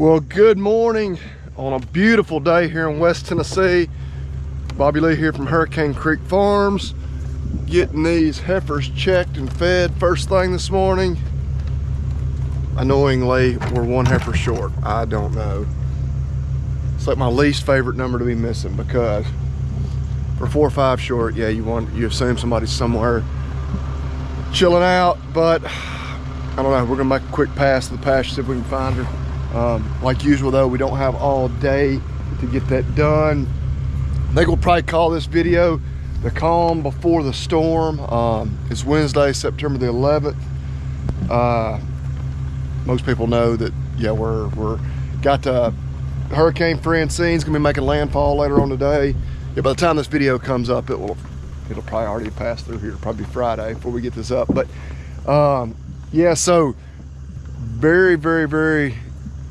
Well, good morning on a beautiful day here in West Tennessee. Bobby Lee here from Hurricane Creek Farms, getting these heifers checked and fed first thing this morning. Annoyingly, we're one heifer short. I don't know. It's like my least favorite number to be missing, because for 4 or 5 short, yeah, you assume somebody's somewhere chilling out, but I don't know. We're gonna make a quick pass to the pasture, see if we can find her. Like usual though, we don't have all day to get that done. I think we'll probably call this video the calm before the storm. It's Wednesday, September the 11th. Most people know that, yeah, we're got Hurricane Francine's gonna be making landfall later on today. Yeah, by the time this video comes up, it'll probably already pass through here. It'll probably be Friday before we get this up. But yeah, so very, very, very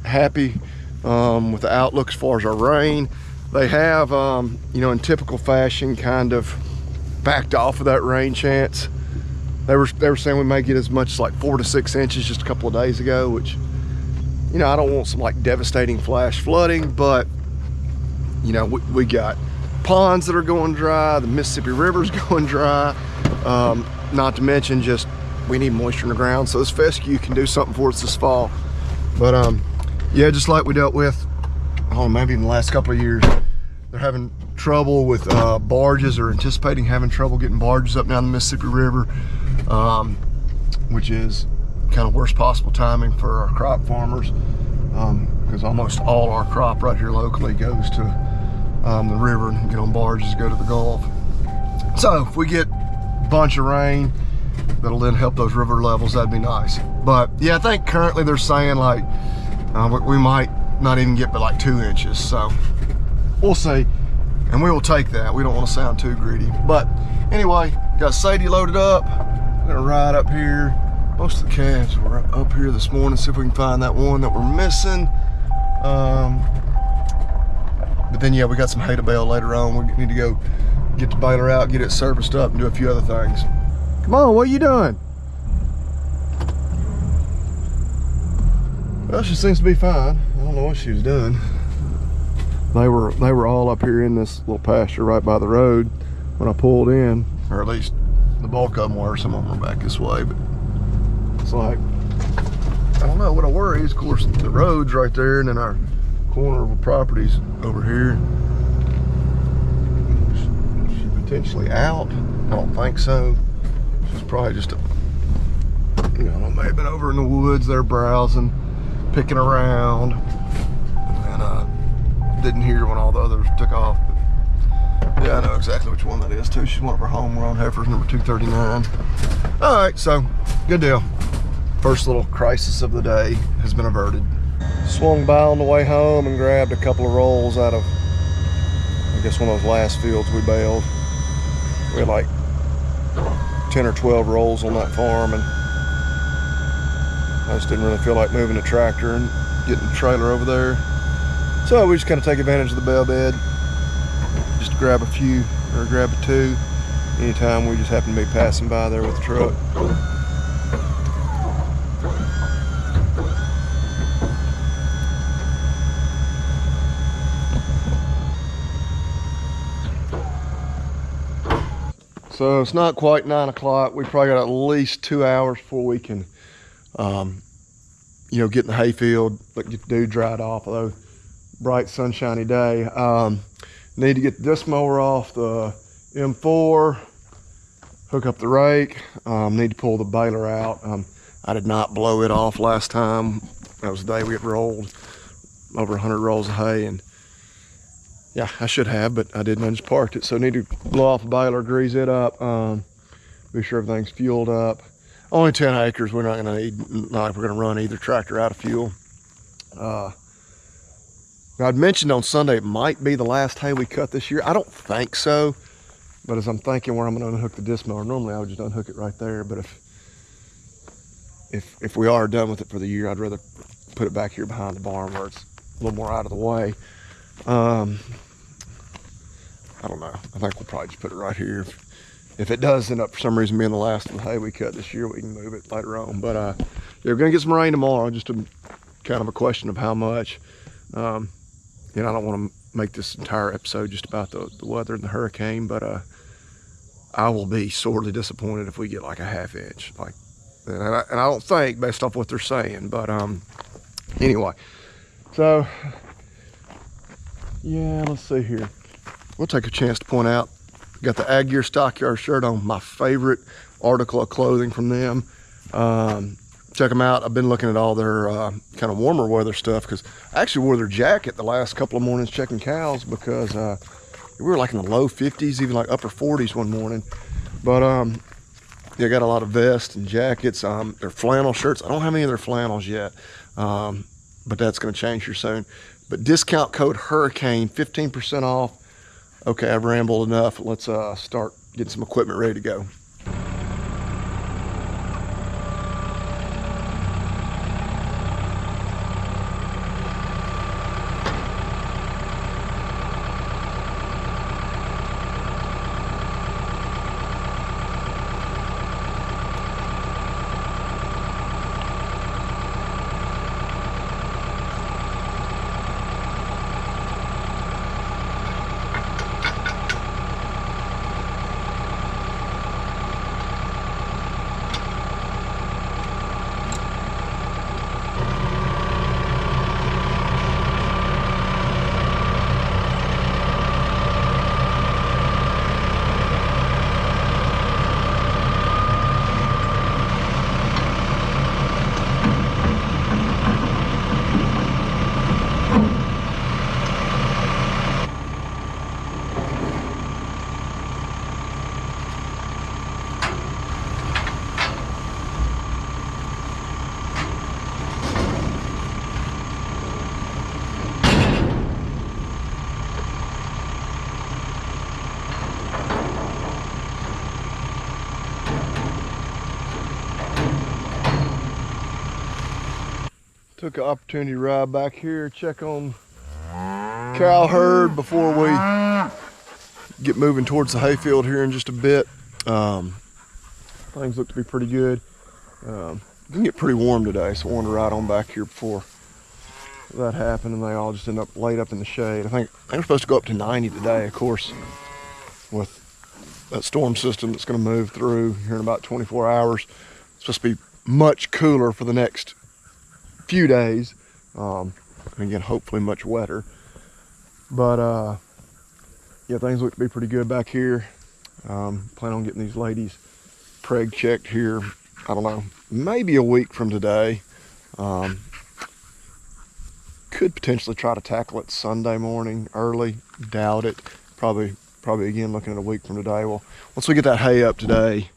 happy with the outlook as far as our rain. They have, you know, in typical fashion, kind of backed off of that rain chance. They were saying we may get as much as like 4 to 6 inches just a couple of days ago, which, you know, I don't want some like devastating flash flooding, but you know, we got ponds that are going dry, the Mississippi River's going dry, not to mention just we need moisture in the ground, so this fescue can do something for us this fall. But yeah, just like we dealt with, oh, maybe in the last couple of years, they're having trouble with barges, or anticipating having trouble getting barges up and down the Mississippi River, which is kind of worst possible timing for our crop farmers, because almost all our crop right here locally goes to the river and get on barges, go to the Gulf. So if we get a bunch of rain, that'll then help those river levels. That'd be nice. But yeah, I think currently they're saying like we might not even get but like 2 inches, so we'll see, and we will take that. We don't want to sound too greedy, but anyway, got Sadie loaded up. We're gonna ride up here. Most of the calves were up here this morning, see if we can find that one that we're missing. But then yeah, we got some hay to bale later on. We need to go get the baler out, get it serviced up, and do a few other things. Come on, what are you doing? Well, she seems to be fine. I don't know what she was doing. They were all up here in this little pasture right by the road when I pulled in, or at least the bulk of them were. Some of them were back this way, but it's like, I don't know what I worry is, of course, the road's right there, and then our corner of the property's over here. Is she potentially out? I don't think so. She's probably just, you know, may have been over in the woods there browsing, picking around, and didn't hear when all the others took off. But yeah, I know exactly which one that is too. She's one of our homegrown heifers, number 239. All right, so good deal. First little crisis of the day has been averted. Swung by on the way home and grabbed a couple of rolls out of, I guess, one of those last fields we baled. We had like 10 or 12 rolls on that farm, and I just didn't really feel like moving the tractor and getting the trailer over there. So we just kind of take advantage of the bell bed, just to grab a few, or grab a 2, anytime we just happen to be passing by there with the truck. So it's not quite 9 o'clock. We probably got at least 2 hours before we can, you know, get in the hayfield, but get the dew dried off, although bright sunshiny day. Need to get this mower off the M4, hook up the rake, need to pull the baler out. I did not blow it off last time. That was the day we had rolled over 100 rolls of hay, and yeah, I should have, but I didn't. I just parked it. So I need to blow off the baler, grease it up, be sure everything's fueled up. Only 10 acres. We're not gonna need, not like we're gonna run either tractor out of fuel. I'd mentioned on Sunday it might be the last hay we cut this year. I don't think so, but as I'm thinking where I'm gonna unhook the disc mower, normally I would just unhook it right there, but if we are done with it for the year, I'd rather put it back here behind the barn where it's a little more out of the way. I don't know. I think we'll probably just put it right here. If it does end up for some reason being the last of the hay we cut this year, we can move it later on. But yeah, we're gonna get some rain tomorrow just to kind of a question of how much. You know, I don't want to make this entire episode just about the weather and the hurricane, but I will be sorely disappointed if we get like a ½ inch. Like, and I don't think, based off what they're saying, but anyway. So, yeah, let's see here. We'll take a chance to point out, got the Ag Gear Stockyard shirt on, my favorite article of clothing from them. Check them out. I've been looking at all their kind of warmer weather stuff, because I actually wore their jacket the last couple of mornings checking cows, because we were like in the low 50s, even like upper 40s one morning. But they got a lot of vests and jackets. Their flannel shirts. I don't have any of their flannels yet, but that's going to change here soon. But discount code Hurricane, 15% off. Okay, I've rambled enough. Let's start getting some equipment ready to go. Took an opportunity to ride back here, check on cow herd before we get moving towards the hayfield here in just a bit. Things look to be pretty good. It can get pretty warm today, so I wanted to ride on back here before that happened, and they all just end up laid up in the shade. I think they're supposed to go up to 90 today, of course, with that storm system that's going to move through here in about 24 hours. It's supposed to be much cooler for the next few days, and again, hopefully much wetter. But yeah, things look to be pretty good back here. Plan on getting these ladies preg checked here, I don't know, maybe a week from today. Could potentially try to tackle it Sunday morning early. Doubt it. Probably again looking at a week from today. Well, once we get that hay up today,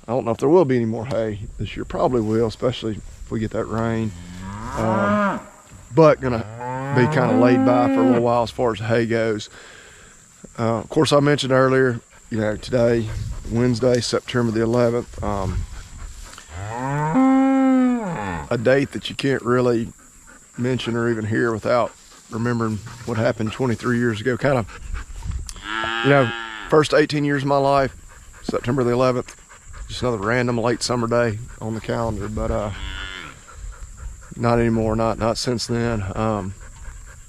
I don't know if there will be any more hay this year. Probably will, especially if we get that rain. But gonna be kind of laid by for a little while as far as hay goes. Of course, I mentioned earlier, you know, today, Wednesday, September the 11th, a date that you can't really mention or even hear without remembering what happened 23 years ago. Kind of, you know, first 18 years of my life, September the 11th, just another random late summer day on the calendar, but not anymore, not since then.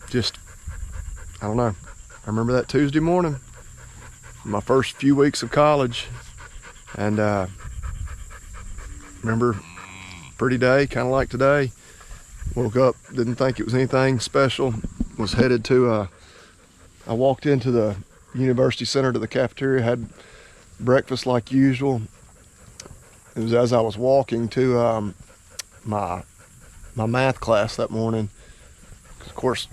Just, I don't know. I remember that Tuesday morning, my first few weeks of college, and remember, pretty day, kind of like today. Woke up, didn't think it was anything special. Was headed to, I walked into the university center to the cafeteria, had breakfast like usual. It was as I was walking to my math class that morning. Of course,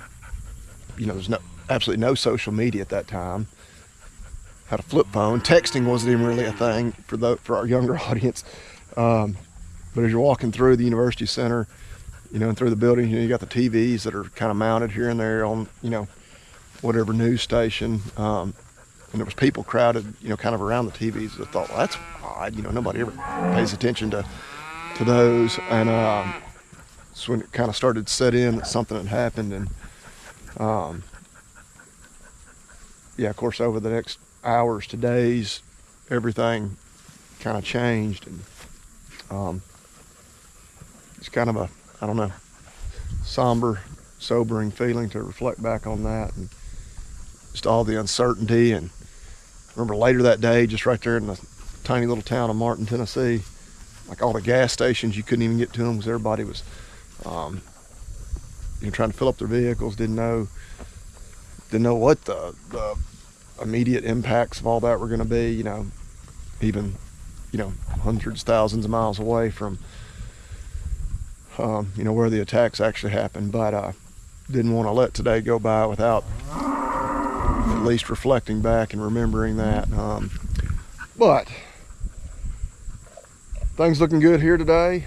you know, there's absolutely no social media at that time. Had a flip phone. Texting wasn't even really a thing for our younger audience. But as you're walking through the university center, you know, and through the building, you know, you got the TVs that are kind of mounted here and there on, you know, whatever news station. And there was people crowded, you know, kind of around the TVs. I thought, well, that's odd. You know, nobody ever pays attention to those. And so when it kind of started to set in that something had happened, and yeah, of course, over the next hours to days, everything kind of changed, and it's kind of a, I don't know, somber, sobering feeling to reflect back on that and just all the uncertainty. And remember later that day, just right there in the tiny little town of Martin, Tennessee, like all the gas stations, you couldn't even get to them because everybody was trying to fill up their vehicles, didn't know what the immediate impacts of all that were going to be, even hundreds, thousands of miles away from where the attacks actually happened. But didn't want to let today go by without at least reflecting back and remembering that. But things looking good here today.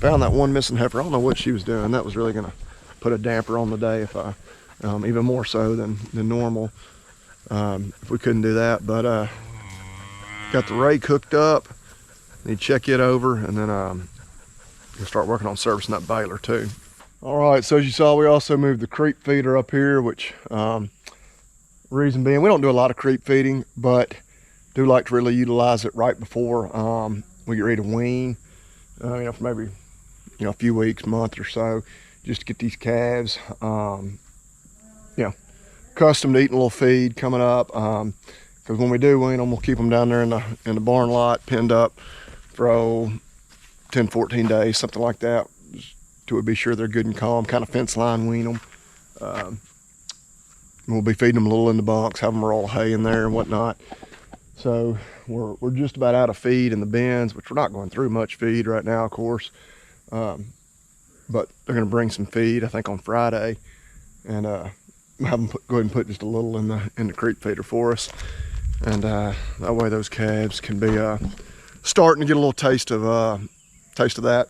Found that one missing heifer. I don't know what she was doing. That was really going to put a damper on the day, if I even more so than normal, if we couldn't do that. But got the rake hooked up. Need to check it over, and then we'll start working on servicing that baler too. All right, so as you saw, we also moved the creep feeder up here, which reason being, we don't do a lot of creep feeding, but do like to really utilize it right before we get ready to wean, for maybe a few weeks, month or so, just to get these calves accustomed to eating a little feed coming up, because when we do wean them, we'll keep them down there in the barn lot, pinned up for 10, 14 days, something like that, just to be sure they're good and calm, kind of fence line wean them. We'll be feeding them a little in the bunks, have them roll hay in there and whatnot. So we're just about out of feed in the bins, which we're not going through much feed right now, of course. But they're going to bring some feed, I think, on Friday, and have them go ahead and put just a little in the creep feeder for us, and that way those calves can be starting to get a little taste of that.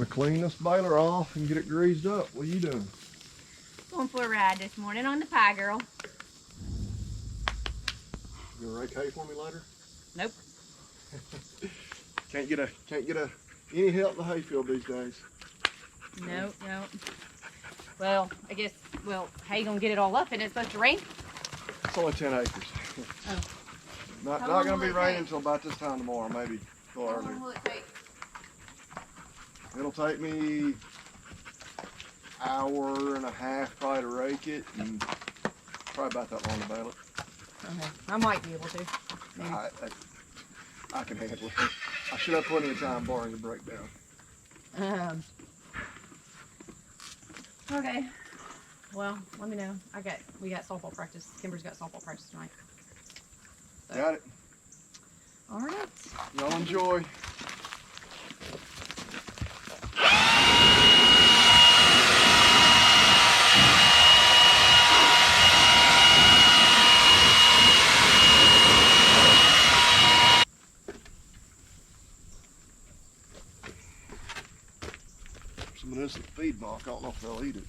Clean this baler off and get it greased up. What are you doing? Going for a ride this morning on the Pie Girl. You gonna rake hay for me later? Nope. Can't get any help in the hayfield these days. No. Well, I guess, how you gonna get it all up? And it's supposed to rain? It's only 10 acres. Oh. Not gonna be raining until about this time tomorrow, maybe a little earlier. How long will it take? It'll take me an hour and a half probably to rake it, and probably about that long to bale it. Okay. I might be able to. I can handle it. I should have plenty of time barring the breakdown. Okay. Well, let me know. We got softball practice. Kimber's got softball practice tonight. So. Got it. All right. Y'all enjoy. Some of this is feed mock. I don't know if they'll eat it.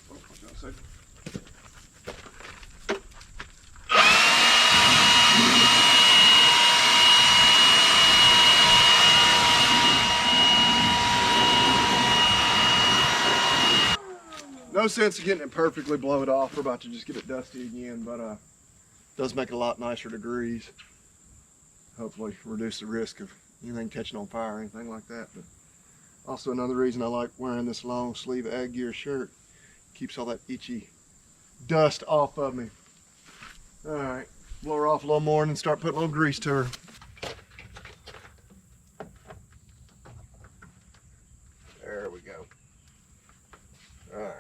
Oh, I was gonna say. No sense of getting it perfectly blowed off. We're about to just get it dusty again, but it does make it a lot nicer degrees. Hopefully reduce the risk of anything catching on fire or anything like that. But also another reason I like wearing this long sleeve Ag Gear shirt. Keeps all that itchy dust off of me. All right, blow her off a little more and then start putting a little grease to her. There we go. All right.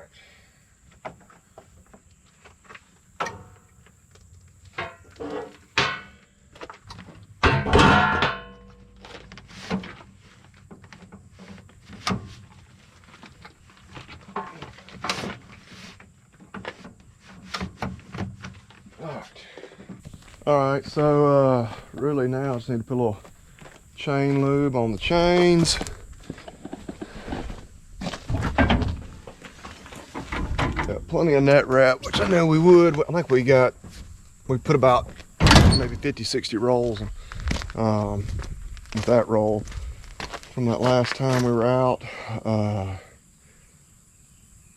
All right, so really now I just need to put a little chain lube on the chains. Got plenty of net wrap, which I knew we would. I think we put about maybe 50, 60 rolls with that roll from that last time we were out.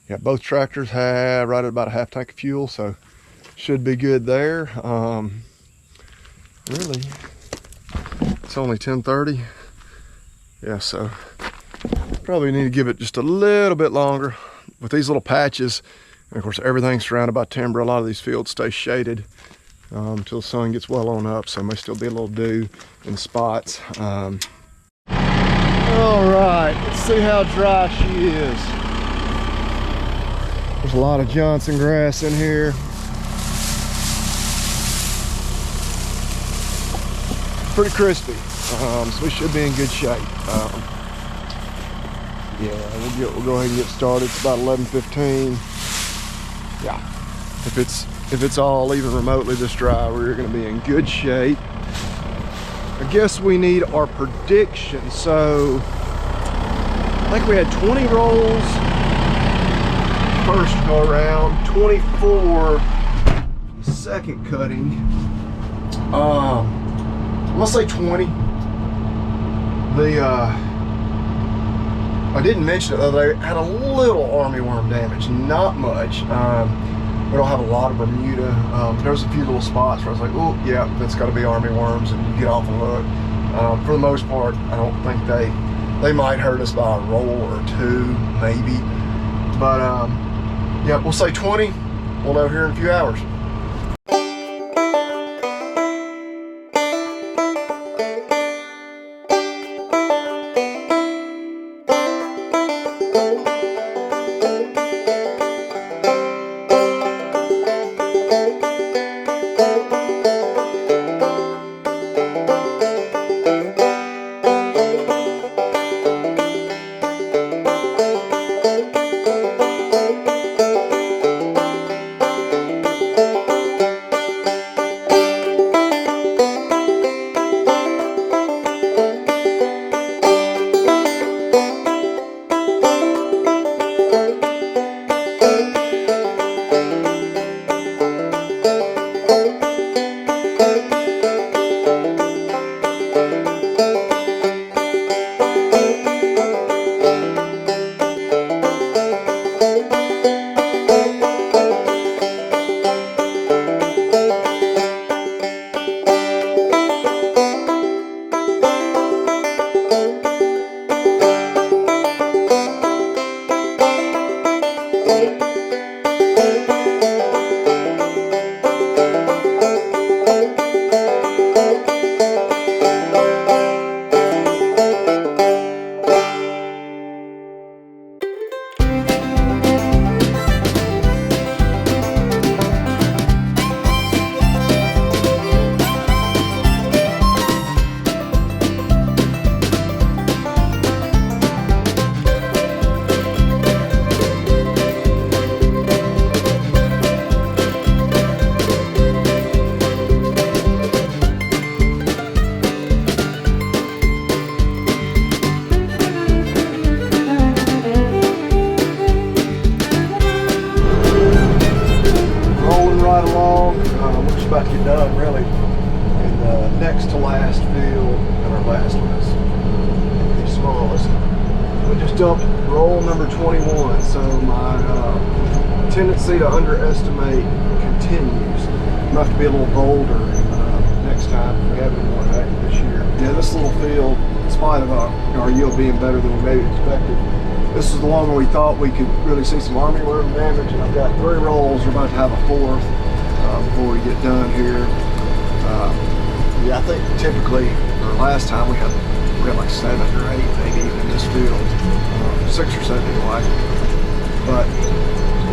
Yeah, both tractors had right at about a half tank of fuel, so should be good there. Really, it's only 10:30. Yeah, so probably need to give it just a little bit longer with these little patches. And of course, everything's surrounded by timber. A lot of these fields stay shaded until the sun gets well on up, so there may still be a little dew in spots. All right, let's see how dry she is. There's a lot of Johnson grass in here. Pretty crispy, so we should be in good shape. Yeah, we'll go ahead and get started. It's about 11:15. Yeah, if it's all even remotely this dry, we're going to be in good shape. I guess we need our prediction. So I think we had 20 rolls first go around, 24 second cutting. I'm gonna say 20. I didn't mention it the other day, had a little armyworm damage, not much. We don't have a lot of Bermuda. There's a few little spots where I was like, oh yeah, that's gotta be armyworms, and you get off a hook. For the most part, I don't think they might hurt us by a roll or two, maybe. But yeah, we'll say 20. We'll know here in a few hours. About to get done, really, in the next to last field, and our last one is the smallest. We just dumped roll number 21, so my tendency to underestimate continues. I'm going to have to be a little bolder next time if we have any more back this year. Yeah, this little field, in spite of our yield being better than we maybe expected, this is the one where we thought we could really see some armyworm damage, and I've got 3 rolls. We're about to have a 4th. Before we get done here. Yeah, I think typically, or last time we had like 7 or 8 maybe in this field, 6 or 7 anyway. But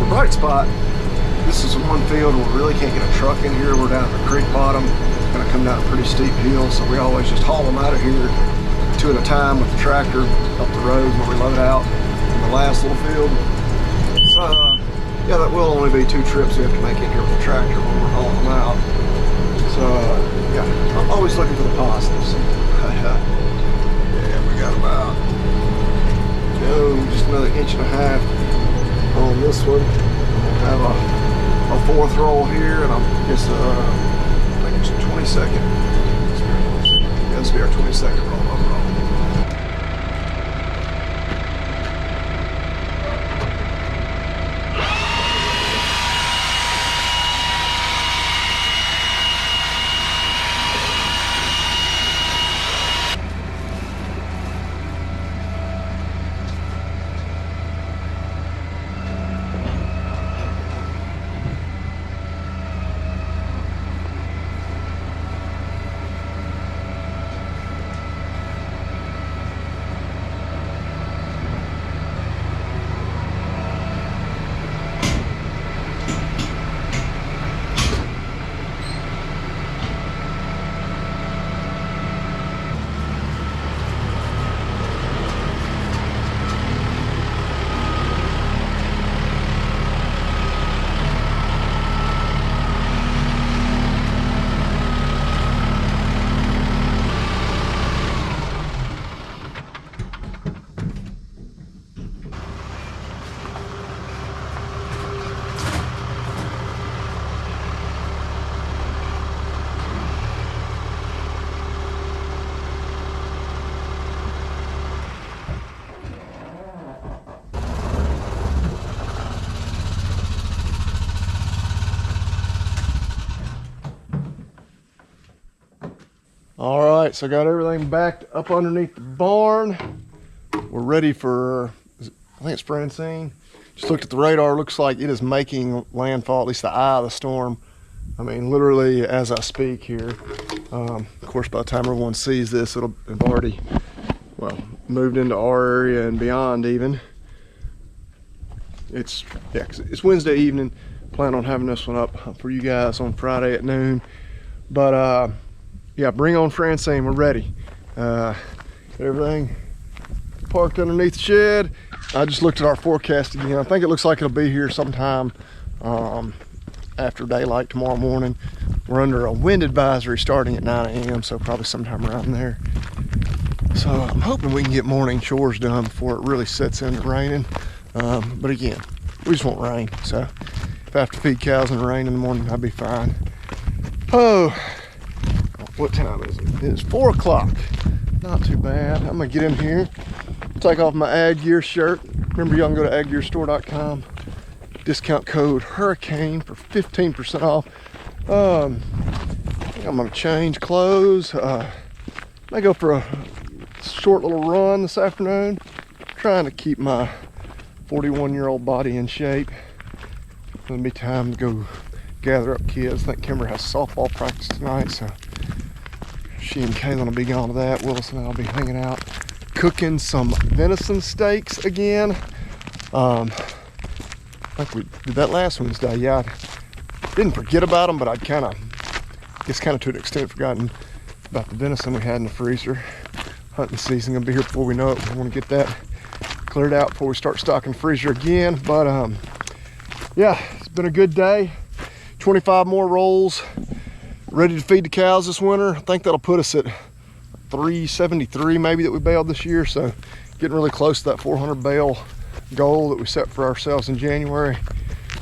the bright spot, this is one field where we really can't get a truck in here. We're down at the creek bottom. It's gonna come down a pretty steep hill, so we always just haul them out of here 2 at a time with the tractor up the road where we load out in the last little field. Yeah, that will only be 2 trips we have to make in here with the tractor when we're hauling them out. So, yeah, I'm always looking for the positives. got about, just another 1.5 inches on this one. We'll have our 4th roll here, and I guess I think it's 22nd. Yeah, this will be our 22nd roll overall. All right, so I got everything backed up underneath the barn. We're ready for, I think it's Francine. Just looked at the radar, looks like it is making landfall, at least the eye of the storm. I mean, literally as I speak here. Of course, by the time everyone sees this, it'll have already, well, moved into our area and beyond even. It's Wednesday evening. Plan on having this one up for you guys on Friday at noon. But yeah, bring on Francine, we're ready. Got everything parked underneath the shed. I just looked at our forecast again. I think it looks like it'll be here sometime after daylight tomorrow morning. We're under a wind advisory starting at 9 a.m., so probably sometime around there. So I'm hoping we can get morning chores done before it really sets into raining. But again, we just want rain. So if I have to feed cows in the rain in the morning, I'll be fine. Oh, what time is it? It is 4 o'clock. Not too bad. I'm gonna get in here, take off my Ag Gear shirt. Remember, y'all can go to aggearstore.com. Discount code Hurricane for 15% off. I think I'm gonna change clothes. I go for a short little run this afternoon. Trying to keep my 41-year-old body in shape. It'll be time to go gather up kids. I think Kimber has softball practice tonight, so she and Kaylin will be gone to that. Willis and I'll be hanging out, cooking some venison steaks again. I think we did that last Wednesday. Yeah, I didn't forget about them, but I'd kind of to an extent forgotten about the venison we had in the freezer. Hunting season gonna be here before we know it. We want to get that cleared out before we start stocking the freezer again. But yeah, it's been a good day. 25 more rolls ready to feed the cows this winter. I think that'll put us at 373 maybe that we baled this year. So getting really close to that 400 bale goal that we set for ourselves in January.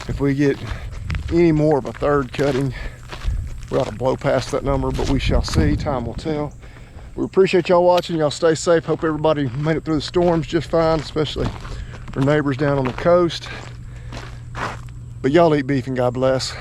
If we get any more of a third cutting, we ought to blow past that number, but we shall see. Time will tell. We appreciate y'all watching. Y'all stay safe. Hope everybody made it through the storms just fine, especially our neighbors down on the coast. But y'all eat beef and God bless.